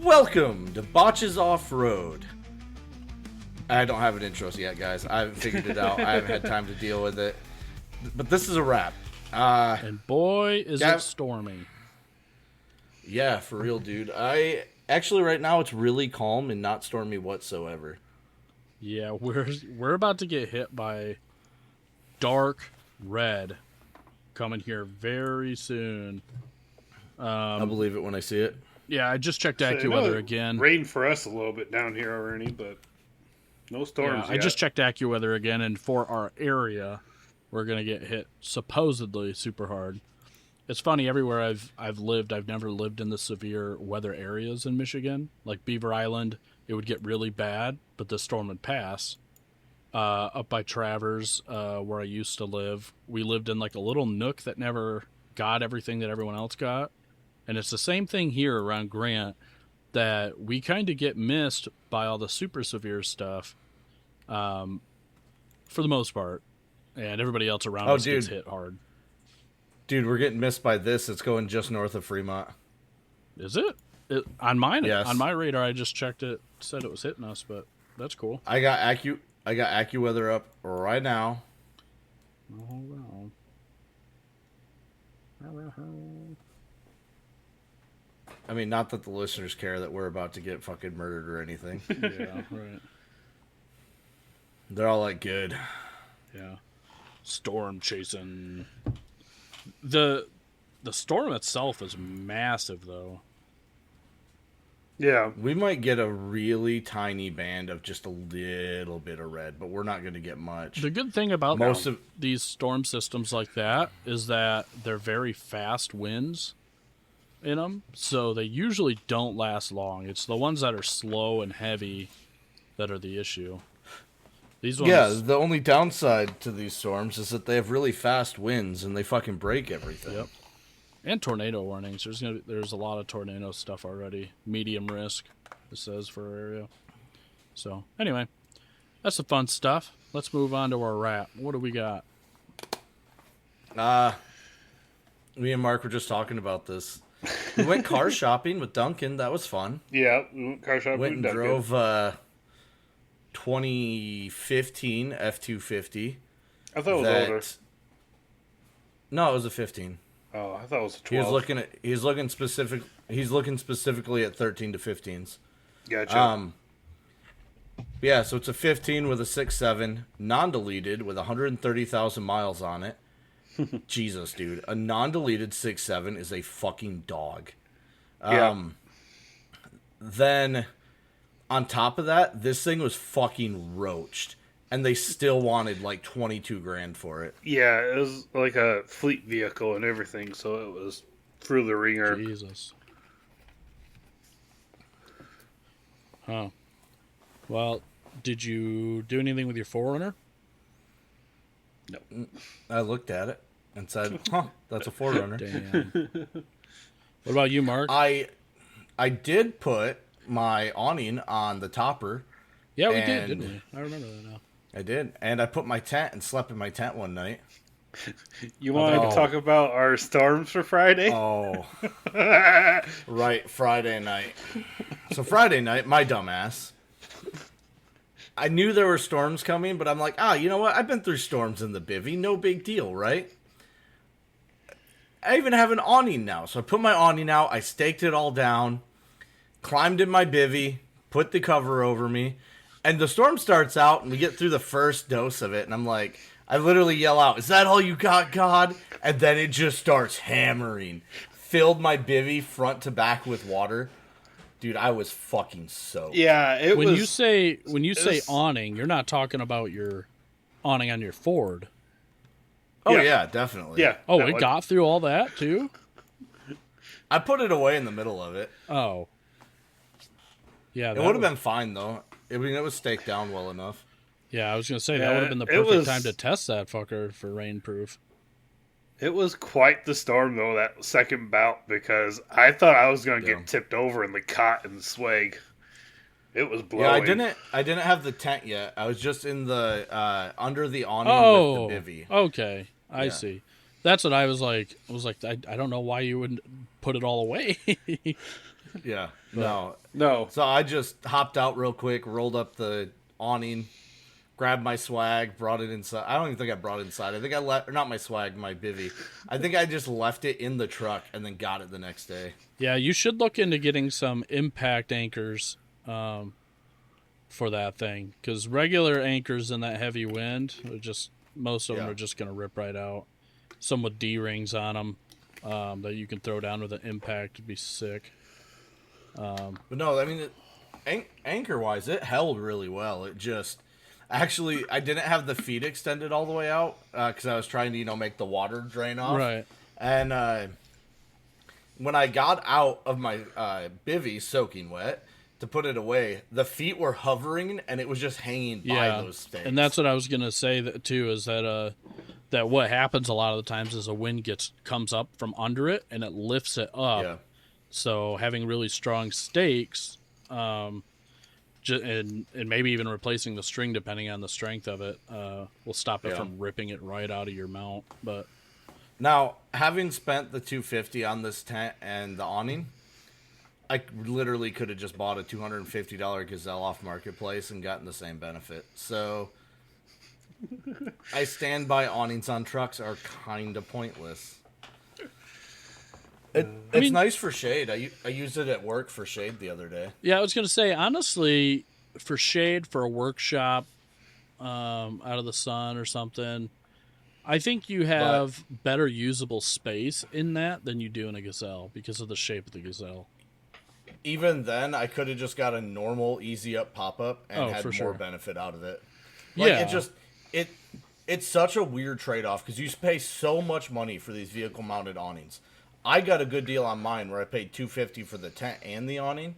Welcome to Botches Off-Road. I don't have an intro yet, guys. I haven't figured it out. I haven't had time to deal with it. But this is a wrap. And boy, is it stormy. Yeah, for real, dude. Actually, right now, it's really calm and not stormy whatsoever. Yeah, we're about to get hit by dark red coming here very soon. I believe it when I see it. Yeah, I just checked AccuWeather again. Rained for us a little bit down here already, but no storms yet. I just checked AccuWeather again, and for our area, we're gonna get hit supposedly super hard. It's funny, everywhere I've lived, I've never lived in the severe weather areas in Michigan. Like Beaver Island, it would get really bad, but the storm would pass. Up by Travers, where I used to live, we lived in like a little nook that never got everything that everyone else got. And it's the same thing here around Grant, that we kind of get missed by all the super severe stuff, for the most part, and everybody else around us gets hit hard. Dude, we're getting missed by this. It's going just north of Fremont. Is it? On mine, yes. On my radar, I just checked it, said it was hitting us, but that's cool. I got AccuWeather up right now. I mean, not that the listeners care that we're about to get fucking murdered or anything. Yeah, right. They're all like, good. Yeah. Storm chasing. The storm itself is massive, though. Yeah. We might get a really tiny band of just a little bit of red, but we're not going to get much. The good thing about these storm systems like that is that they're very fast winds in them, so they usually don't last long. It's the ones that are slow and heavy that are the issue. These ones, yeah, the only downside to these storms is that they have really fast winds and they fucking break everything. Yep. And tornado warnings. There's a lot of tornado stuff already. Medium risk, it says, for our area. So, anyway, that's the fun stuff. Let's move on to our wrap. What do we got? Me and Mark were just talking about this. We went car shopping with Duncan. That was fun. Yeah, we went car shopping went and with Duncan. Drove 2015 F-250. I thought it was older. No, it was a 15. Oh, I thought it was a 12. He's looking specifically at 13 to 15s. Gotcha. Yeah, so it's a 15 with a 6.7, non-deleted with 130,000 miles on it. Jesus, dude. A non-deleted 6.7 is a fucking dog. Then, on top of that, this thing was fucking roached. And they still wanted like 22 grand for it. Yeah, it was like a fleet vehicle and everything, so it was through the ringer. Jesus. Huh. Well, did you do anything with your 4Runner? No. I looked at it and said, huh, that's a 4Runner. Damn. What about you, Mark? I did put my awning on the topper. Yeah, we did, didn't we? I remember that now. I did. And I put my tent and slept in my tent one night. You want to talk about our storms for Friday? Oh. Right, Friday night. So Friday night, my dumbass. I knew there were storms coming, but I'm like, you know what? I've been through storms in the bivvy. No big deal, right? I even have an awning now. So I put my awning out. I staked it all down. Climbed in my bivvy. Put the cover over me. And the storm starts out, and we get through the first dose of it, and I'm like, I literally yell out, "Is that all you got, God?" And then it just starts hammering. Filled my bivvy front to back with water. Dude, I was fucking soaked. Yeah, when you say awning, you're not talking about your awning on your Ford. Oh, yeah, definitely. Yeah. Oh, it got through all that, too? I put it away in the middle of it. Oh. Yeah, it would have been fine, though. I mean, it was staked down well enough. Yeah, I was going to say, that would have been the perfect time to test that fucker for rainproof. It was quite the storm, though, that second bout, because I thought I was going to get tipped over in the cot and the swag. It was blowing. Yeah, I didn't have the tent yet. I was just in the, under the awning with the bivvy. Okay. I see. That's what I was like. I don't know why you wouldn't put it all away. Yeah. No. No. So I just hopped out real quick, rolled up the awning, grabbed my swag, brought it inside. I don't even think I brought it inside. I think I left, not my swag, my bivvy. I think I just left it in the truck and then got it the next day. Yeah, you should look into getting some impact anchors for that thing, because regular anchors in that heavy wind, most of them are just going to rip right out. Some with D-rings on them that you can throw down with an impact would be sick. But no, I mean, anchor-wise, it held really well. It just... Actually, I didn't have the feet extended all the way out because I was trying to, make the water drain off. Right. And when I got out of my bivvy soaking wet to put it away, the feet were hovering and it was just hanging by those stakes. And that's what I was going to say too, is that that what happens a lot of the times is a wind comes up from under it and it lifts it up. Yeah. So having really strong stakes, and maybe even replacing the string depending on the strength of it, will stop it from ripping it right out of your mount. But now, having spent the $250 on this tent and the awning, I literally could have just bought a $250 Gazelle off Marketplace and gotten the same benefit. So I stand by, awnings on trucks are kind of pointless. It's nice for shade. I used it at work for shade the other day. Yeah, I was going to say, honestly, for shade, for a workshop, out of the sun or something, I think you have better usable space in that than you do in a Gazelle because of the shape of the Gazelle. Even then, I could have just got a normal easy up pop up and had more benefit out of it. It's such a weird trade off because you pay so much money for these vehicle mounted awnings. I got a good deal on mine where I paid $250 for the tent and the awning,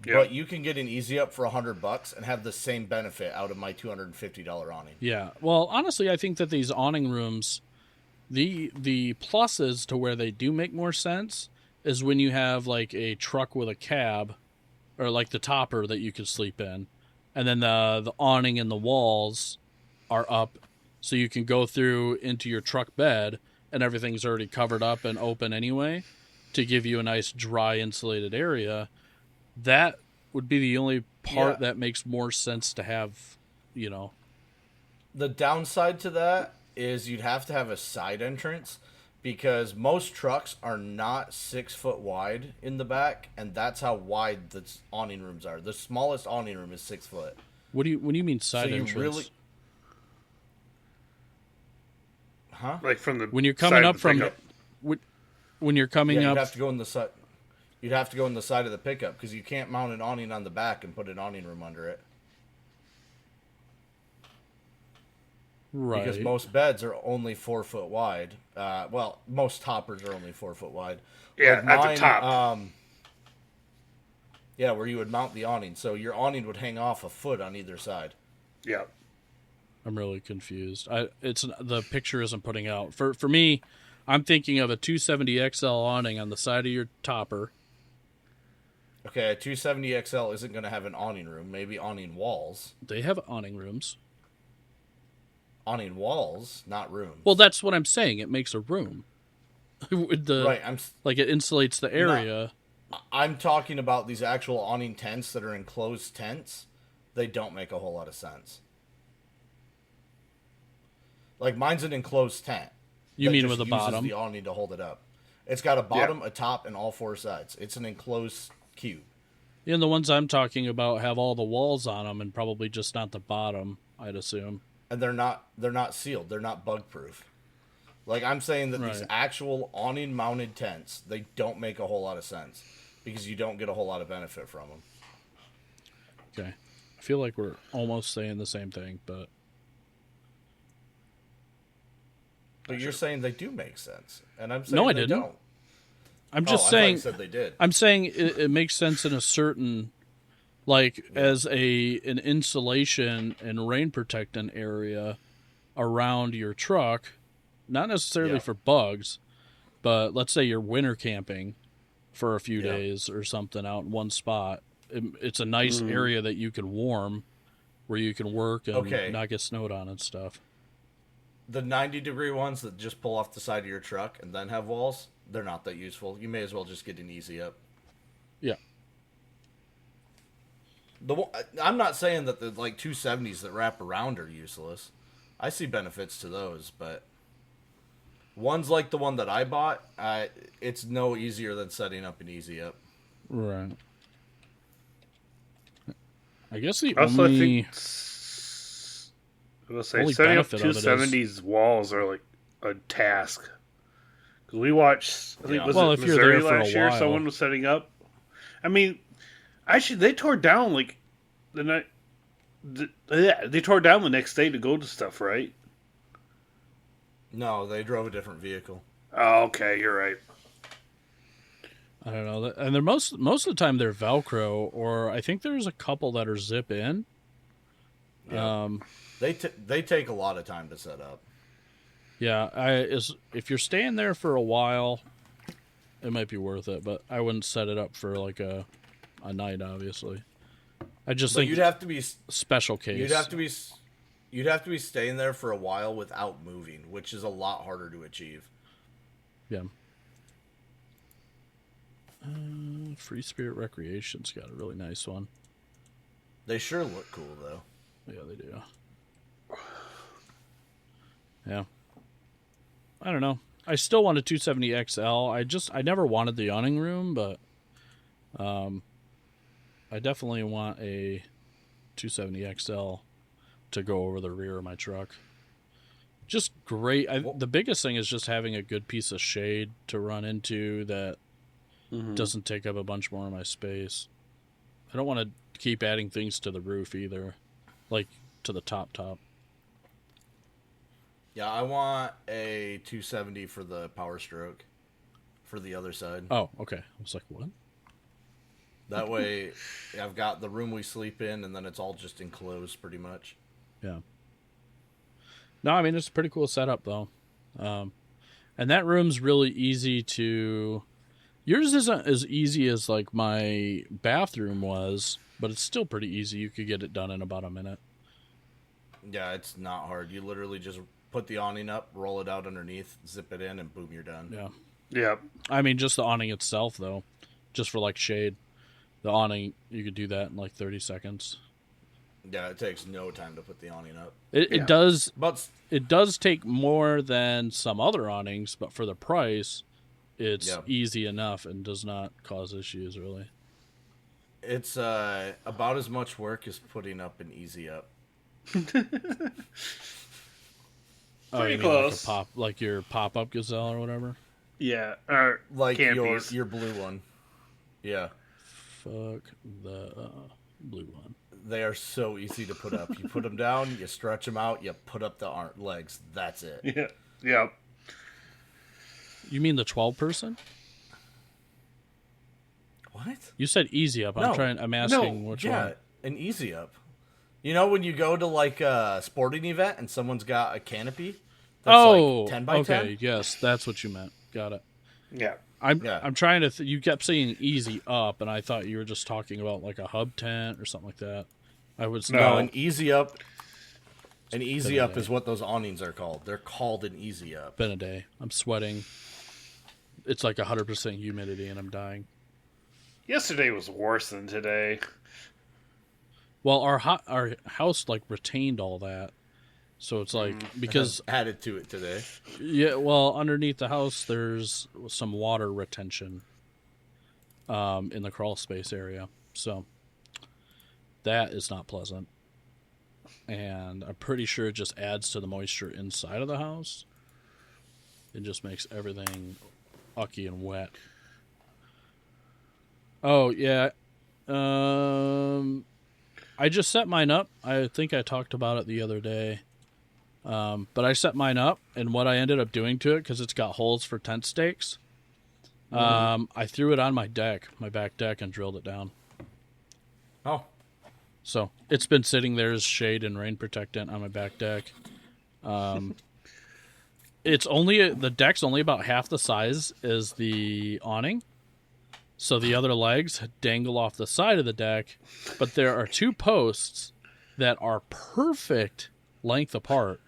but you can get an easy up for $100 and have the same benefit out of my $250 awning. Yeah, well, honestly, I think that these awning rooms, the pluses to where they do make more sense is when you have like a truck with a cab, or like the topper that you could sleep in, and then the awning and the walls are up, so you can go through into your truck bed. And everything's already covered up and open anyway, to give you a nice dry insulated area. That would be the only part that makes more sense to have, The downside to that is you'd have to have a side entrance because most trucks are not 6 foot wide in the back, and that's how wide the awning rooms are. The smallest awning room is 6 foot. What do you mean side entrance? Huh? Like from the when you're coming up from when you're coming up, you'd have to go in the side. You'd have to go in the side of the pickup because you can't mount an awning on the back and put an awning room under it. Right. Because most beds are only 4 foot wide. Most toppers are only 4 foot wide. Yeah, like mine, at the top. Where you would mount the awning, so your awning would hang off a foot on either side. Yeah. I'm really confused. The picture isn't putting out. For me, I'm thinking of a 270 XL awning on the side of your topper. Okay, a 270 XL isn't going to have an awning room. Maybe awning walls. They have awning rooms. Awning walls, not rooms. Well, that's what I'm saying. It makes a room. Right. It insulates the area. I'm talking about these actual awning tents that are enclosed tents. They don't make a whole lot of sense. Like, mine's an enclosed tent. You mean with a bottom? The awning to hold it up. It's got a bottom, a top, and all 4 sides. It's an enclosed cube. Yeah, and the ones I'm talking about have all the walls on them, and probably just not the bottom, I'd assume. And they're not sealed. They're not bug proof. Like, I'm saying that these actual awning mounted tents, they don't make a whole lot of sense because you don't get a whole lot of benefit from them. Okay, I feel like we're almost saying the same thing, but. But you're saying they do make sense, and I'm saying no, I they didn't. don't. I'm just saying. I thought you said they did. I'm saying it makes sense in a certain, as an insulation and rain protectant area around your truck, not necessarily for bugs, but let's say you're winter camping for a few days or something out in one spot. It's a nice area that you can warm, where you can work and not get snowed on and stuff. The 90-degree ones that just pull off the side of your truck and then have walls, they're not that useful. You may as well just get an easy up. Yeah. I'm not saying that the like 270s that wrap around are useless. I see benefits to those, but ones like the one that I bought, it's no easier than setting up an easy up. Right. I guess the Also, I only think I will say only setting up benefit of it is 270s walls are like a task. Because we watched, I think Yeah. was Well, it if you're Missouri there for a last year? while. Someone was setting up. I mean, actually, they tore down like the night. Yeah, they tore down the next day to go to stuff, right? No, they drove a different vehicle. Oh, okay, you're right. I don't know, and they're most of the time they're Velcro, or I think there's a couple that are zip in. Yeah. They take a lot of time to set up. Yeah, if you're staying there for a while, it might be worth it, but I wouldn't set it up for like a night, obviously. I just think you'd have to be special case. You'd have to be staying there for a while without moving, which is a lot harder to achieve. Yeah. Free Spirit Recreation's got a really nice one. They sure look cool, though. Yeah, they do. Yeah. I don't know. I still want a 270 XL. I never wanted the awning room, but I definitely want a 270 XL to go over the rear of my truck. Just great. The biggest thing is just having a good piece of shade to run into that doesn't take up a bunch more of my space. I don't want to keep adding things to the roof either, like to the top. Yeah, I want a 270 for the Power Stroke for the other side. Oh, okay. I was like, what? That way, I've got the room we sleep in, and then it's all just enclosed pretty much. Yeah. No, I mean, it's a pretty cool setup, though. And that room's really easy to... Yours isn't as easy as, like, my bathroom was, but it's still pretty easy. You could get it done in about a minute. Yeah, it's not hard. You literally just put the awning up, roll it out underneath, zip it in, and boom, you're done. Yeah. Yep. I mean, just the awning itself, though. Just for, like, shade. The awning, you could do that in, like, 30 seconds. Yeah, it takes no time to put the awning up. It does... But It does take more than some other awnings, but for the price, it's easy enough and does not cause issues, really. it's about as much work as putting up an easy up. Pretty close. Like your pop-up Gazelle or whatever? Yeah, or Like Campies. your blue one. Yeah. Fuck the blue one. They are so easy to put up. You put them down, you stretch them out, you put up the legs. That's it. Yeah. Yep. You mean the 12-person? What? You said easy up. I'm asking which one. An easy up. You know when you go to like a sporting event and someone's got a canopy that's like 10 by 10? Okay, yes, that's what you meant. Got it. Yeah. I'm trying to... you kept saying easy up, and I thought you were just talking about like a hub tent or something like that. No, an easy up. An easy up is what those awnings are called. They're called an easy up. Been a day. I'm sweating. It's like 100% humidity, and I'm dying. Yesterday was worse than today. Well, our house like retained all that, so it's like because added to it today. Yeah, well, underneath the house there's some water retention, in the crawl space area, so that is not pleasant, and I'm pretty sure it just adds to the moisture inside of the house. It just makes everything ucky and wet. Oh yeah. I just set mine up. I think I talked about it the other day. But I set mine up, and what I ended up doing to it, because it's got holes for tent stakes, I threw it on my deck, my back deck, and drilled it down. Oh. So it's been sitting there as shade and rain protectant on my back deck. The deck's only about half the size as the awning. So the other legs dangle off the side of the deck, but there are two posts that are perfect length apart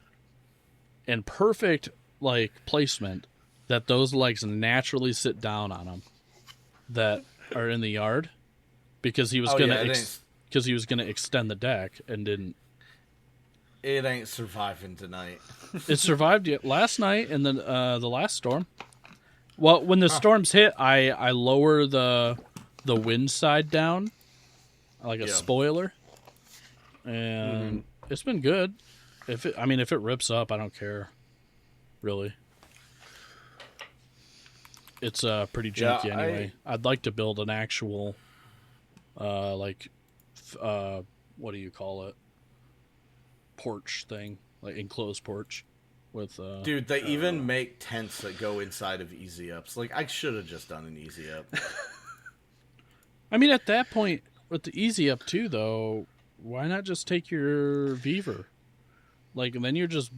and perfect like placement that those legs naturally sit down on them. That are in the yard because he was because he was gonna extend the deck and didn't. It ain't surviving tonight. It survived last night in the last storm. Well, when the storms hit, I lower the wind side down like a spoiler, and it's been good. If it rips up, I don't care. Really, it's pretty janky anyway. I'd like to build an actual, what do you call it? Porch thing, like enclosed porch with dude, they even make tents that go inside of easy ups. Like, I should have just done an easy up. I mean, at that point with the easy up too, though, why not just take your Beaver? Like, and then you're just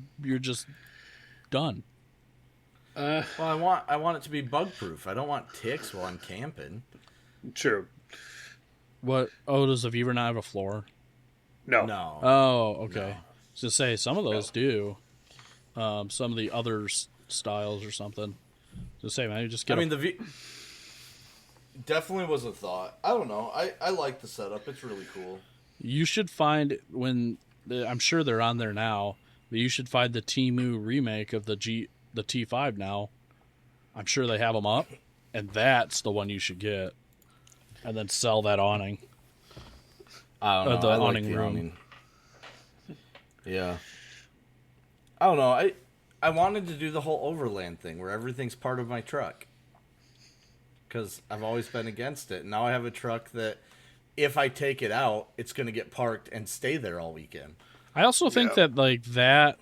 done. Well, I want it to be bug proof. I don't want ticks while I'm camping. True. What? Oh, does the Beaver not have a floor? No. Oh, okay. No. To say some of those do. Some of the other styles or something. To say, man, you just get. Definitely was a thought. I don't know. I like the setup. It's really cool. You should find I'm sure they're on there now, but you should find the Temu remake of the T5 now. I'm sure they have them up, and that's the one you should get, and then sell that awning. I don't know. The I awning like the room. awning. Yeah. I don't know. I wanted to do the whole overland thing where everything's part of my truck. Because I've always been against it. Now I have a truck that if I take it out, it's going to get parked and stay there all weekend. I also think that like that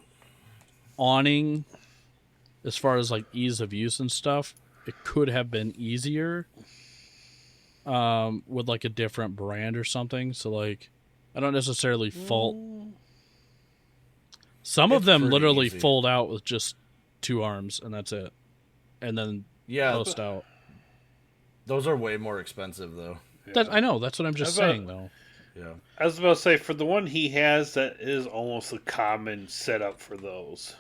awning, as far as like ease of use and stuff, it could have been easier with like a different brand or something. So like, I don't necessarily fault. Some of them literally fold out with just 2 arms and that's it, and then post out. Those are way more expensive though. I know. That's what I'm just saying though. Yeah. I was about to say, for the one he has, that is almost a common setup for those.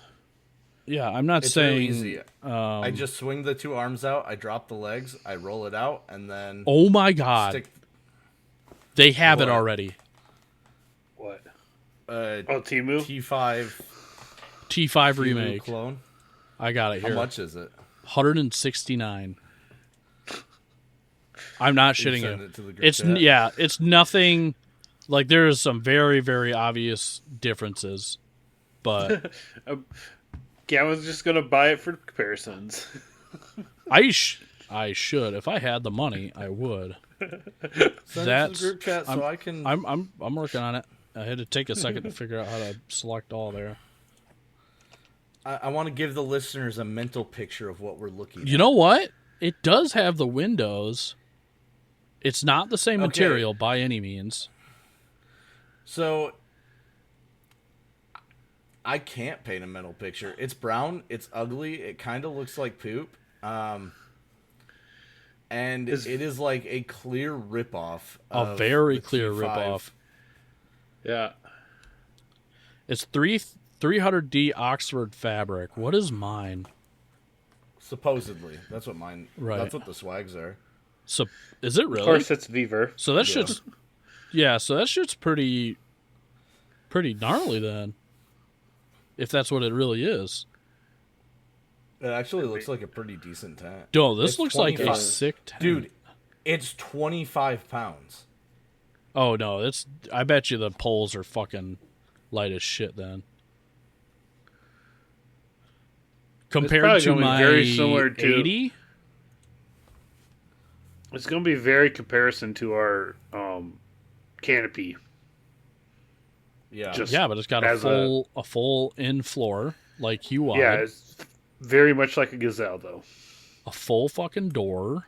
Yeah, I'm not It's saying. really easy. I just swing the 2 arms out, I drop the legs, I roll it out, and then. Oh my god! They have it already. What? Temu T5. T5 remake clone. I got it here. How much is it? $169. I'm not shitting you. It to the group It's chat? it's nothing. Like there's some very very obvious differences, but Gavin's just gonna buy it for comparisons. I should if I had the money I would. Send it to the group chat so I can. I'm working on it. I had to take a second to figure out how to select all there. I want to give the listeners a mental picture of what we're looking at. You know what? It does have the windows. It's not the same material by any means. So, I can't paint a mental picture. It's brown. It's ugly. It kind of looks like poop. And it is like a clear ripoff. A very clear T5. ripoff. Yeah. It's 300D Oxford fabric. What is mine? Supposedly. That's what mine. Right. That's what the swags are. So is it really? Of course, it's Beaver. So that shit's so that shit's pretty gnarly then. If that's what it really is. It actually looks like a pretty decent tent. Dude, this looks like a sick tent. Dude, it's 25 pounds. Oh no, I bet you the poles are fucking light as shit then. Compared to my very similar to 80? It's going to be very comparison to our canopy. Yeah. But it's got a full in floor like you wanted. Yeah, it's very much like a Gazelle though. A full fucking door.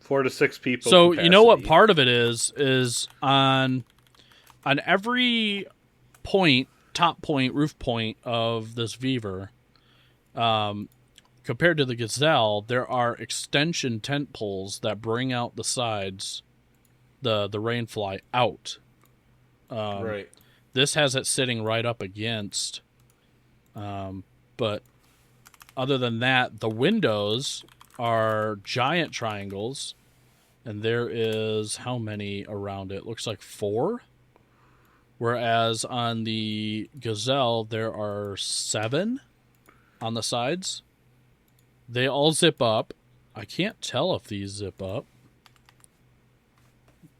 4 to 6 people. So capacity. you know what part of it is on every point, top point, roof point of this Beaver, compared to the Gazelle, there are extension tent poles that bring out the sides, the rainfly out. Right. This has it sitting right up against. But other than that, the windows are giant triangles, and there is how many around it? Looks like 4. Whereas on the Gazelle, there are 7 on the sides. They all zip up. I can't tell if these zip up.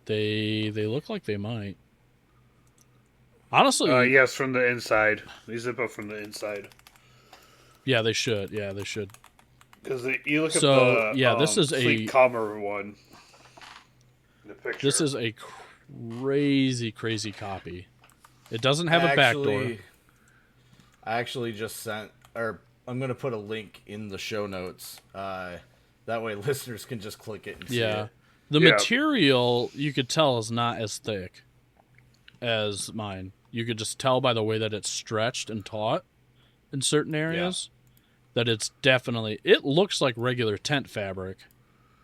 They look like they might. Honestly, yes, from the inside. They zip up from the inside. Yeah, they should. Yeah, they should. Because you look at So, the yeah, this is Fleet a Commerce one. The picture. This is a crazy copy. It doesn't have a back door. I actually just sent, or I'm going to put a link in the show notes. That way listeners can just click it and see it. The material, you could tell, is not as thick as mine. You could just tell by the way that it's stretched and taut in certain areas that it's definitely... It looks like regular tent fabric.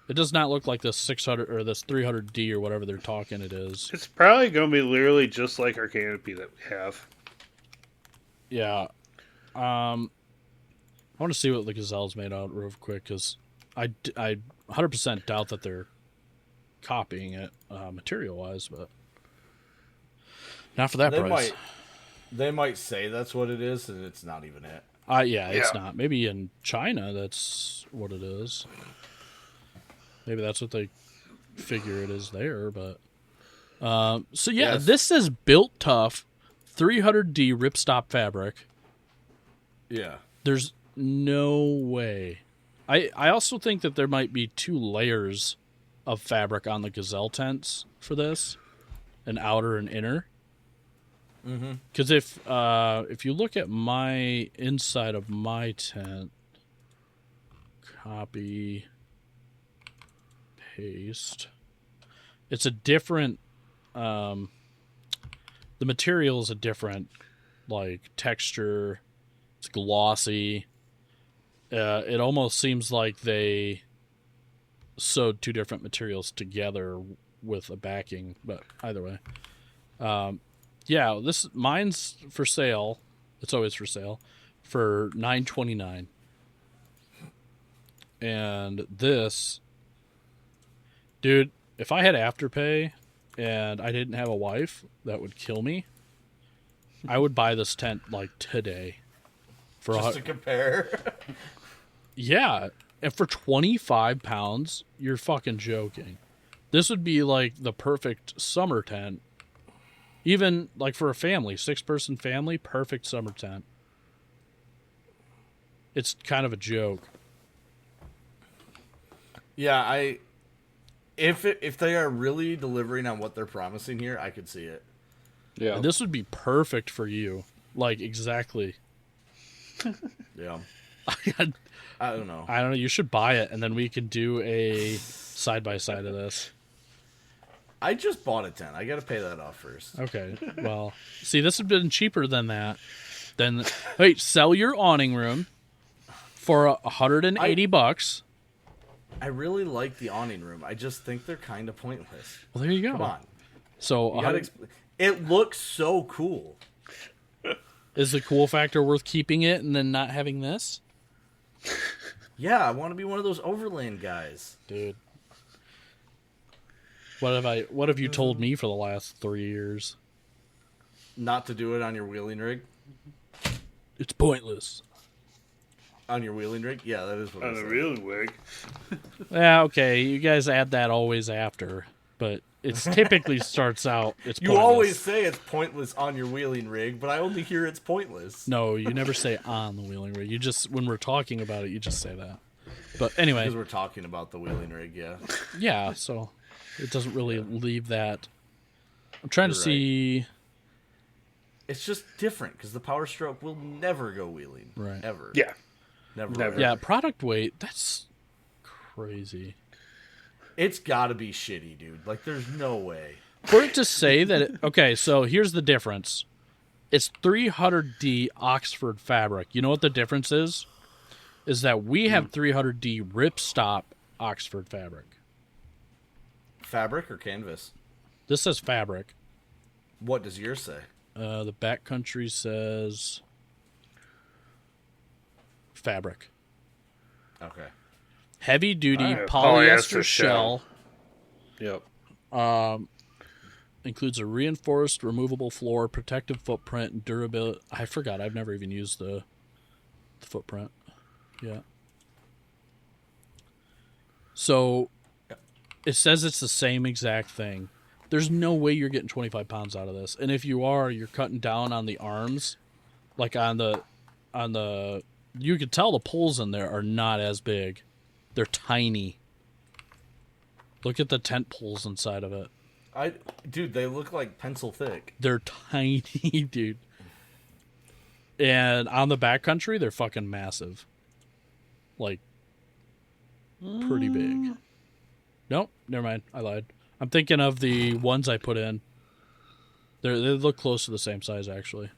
It does not look like this 600 or this 300D or whatever they're talking it is. It's probably going to be literally just like our canopy that we have. Yeah. I want to see what the Gazelle's made out real quick, because I 100% doubt that they're copying it material-wise, but not for that price. They might say that's what it is, and it's not even it. It's not. Maybe in China that's what it is. Maybe that's what they figure it is there, but... This is Built Tough 300D ripstop fabric. Yeah. There's no way. I also think that there might be 2 layers of fabric on the Gazelle tents for this, an outer and inner. Because if you look at my inside of my tent, copy, paste, it's a different. The material is a different, like, texture. It's glossy. It almost seems like they sewed 2 different materials together with a backing, but either way. Mine's for sale. It's always for sale for $9.29. And this, dude, if I had Afterpay and I didn't have a wife, that would kill me. I would buy this tent like today. Just to compare. Yeah, and for 25 pounds, you're fucking joking. This would be like the perfect summer tent. Even like for a family, 6-person family, perfect summer tent. It's kind of a joke. Yeah, if they are really delivering on what they're promising here, I could see it. Yeah, and this would be perfect for you. Like, exactly. Yeah. I don't know. You should buy it, and then we could do a side-by-side of this. I just bought a tent. I got to pay that off first. Okay. Well, see, this would have been cheaper than that. Wait, sell your awning room for $180. I really like the awning room. I just think they're kind of pointless. Well, there you go. Come on. So it looks so cool. Is the cool factor worth keeping it and then not having this? Yeah, I want to be one of those overland guys. Dude. What have you told me for the last 3 years? Not to do it on your wheeling rig? It's pointless. On your wheeling rig? Yeah, that is what on I said. On a wheeling rig. Yeah, okay. You guys add that always after, but it's typically starts out. It's you pointless. always say it's pointless on your wheeling rig, but I only hear it's pointless. No, you never say on the wheeling rig. You just, when we're talking about it, you just say that. But anyway, because we're talking about the wheeling rig, yeah. Yeah, so it doesn't really leave that. I'm trying to see. It's just different because the Power Stroke will never go wheeling. Right. Ever. Yeah. Never. Yeah, product weight, that's crazy. It's got to be shitty, dude. Like, there's no way. For it to say that... okay, so here's the difference. It's 300D Oxford fabric. You know what the difference is? Is that we have 300D ripstop Oxford fabric. Fabric or canvas? This says fabric. What does yours say? The backcountry says fabric. Okay. Heavy duty Alright, polyester shell. Yep. Includes a reinforced removable floor, protective footprint, and durability. I forgot. I've never even used the footprint. Yeah. So it says it's the same exact thing. There's no way you're getting 25 pounds out of this. And if you are, you're cutting down on the arms. Like on the you can tell the poles in there are not as big. They're tiny. Look at the tent poles inside of it. Dude, they look like pencil thick. They're tiny, dude. And on the backcountry, they're fucking massive. Like, pretty big. Nope, never mind. I lied. I'm thinking of the ones I put in. They look close to the same size, actually.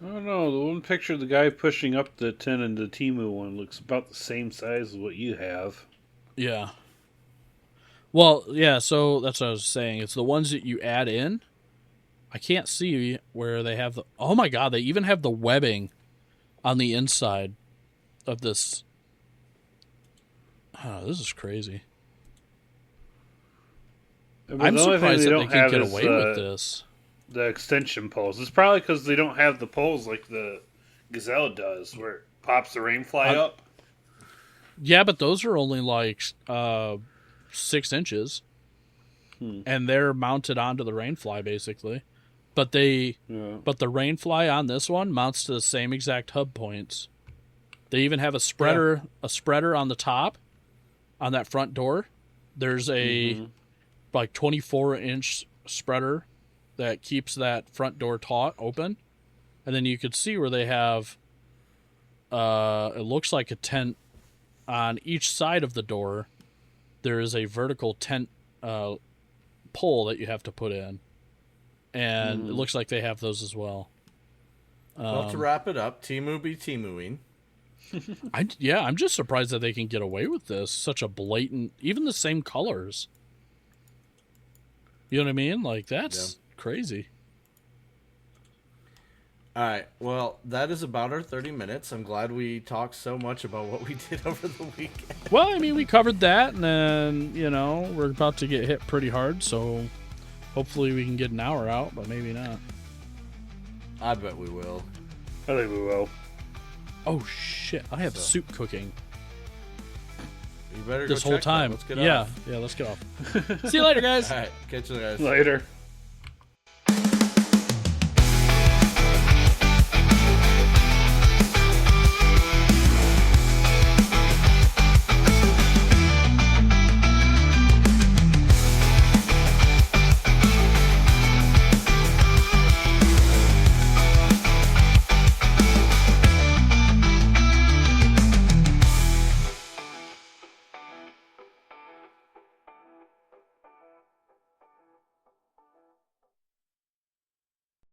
I don't know. The one picture of the guy pushing up the tent in the Temu one looks about the same size as what you have. Yeah. Well, yeah, so that's what I was saying. It's the ones that you add in. I can't see where they have the... Oh my god, they even have the webbing on the inside of this. Oh, this is crazy. But I'm the only surprised thing that they they don't can have get is, away with this. The extension poles. It's probably because they don't have the poles like the Gazelle does, where it pops the rainfly up. Yeah, but those are only like 6 inches. And they're mounted onto the rainfly, basically. But the rainfly on this one mounts to the same exact hub points. They even have a spreader on the top on that front door. There's a like 24-inch spreader that keeps that front door taut open. And then you could see where they have it looks like a tent on each side of the door. There is a vertical tent pole that you have to put in. And it looks like they have those as well. Well, to wrap it up, Temu be Temuing. I'm just surprised that they can get away with this. Such a blatant, even the same colors. You know what I mean? Like, that's crazy. All right. Well, that is about our 30 minutes. I'm glad we talked so much about what we did over the weekend. Well, I mean, we covered that, and then, we're about to get hit pretty hard, so hopefully we can get an hour out, but maybe not. I bet we will. I think we will. Oh, shit. I have soup cooking. You better This go whole check time. That. Let's get yeah. off. Yeah, let's get off. See you later, guys. All right. Catch you guys. Later.